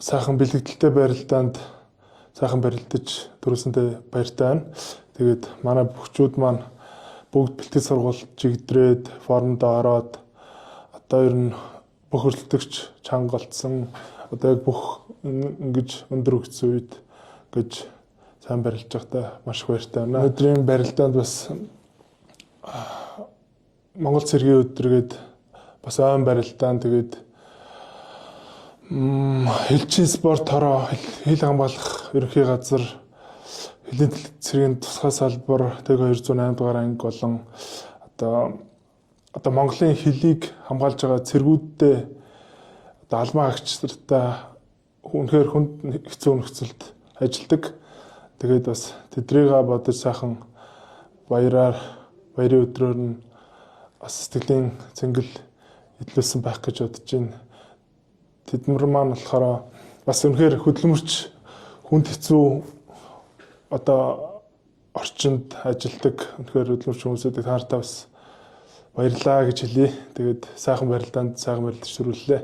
сайхан бэлэгдэлтэй барилдаанд сайхан барилдаж төрөөсөндөө баяртай байна. Тэгээд манай бүхчүүд маань бүгд бэлтгэл сургалт чигдрээд формдоо ороод одоо ер нь бүх өрсөлдөгч чанга болцсон. Одоо яг бүх ингэж өндөр хөгжсөн үед гэж сайн барилж байхдаа маш их баяртай байна. Өдрийн барилдаанд бас Монгол цэргийн өдргээд бас ойн барилдаан тэгээд элчин спорт хороо хил хамгаалах ерөнхий газар хэлийн цэргийн тусгай салбар тэг 208 дугаар анги болон одоо Монголын хэлийг хамгаалж байгаа цэргүүдтэй одоо алмаа агчдартаа үнэхээр хүнд хэцүү нөхцөлд ажилладаг. Тэгээд бас тэдрийг бодож сайхан баярын өдрөөр нь бас сэтгэлийн цэнгэл идэлүүлсэн байх гэж бодож байна. Тэдмэр маань болохоор бас үнэхээр хөдөлмөрч хүнд хэцүү одоо орчинд ажилладаг үнэхээр хөдөлмөрч хүмүүсүүдийг таартай бас баярлаа гэж хэлье. Тэгээд сайхан барилдаанд сайхан барилдаж төрүүллээ.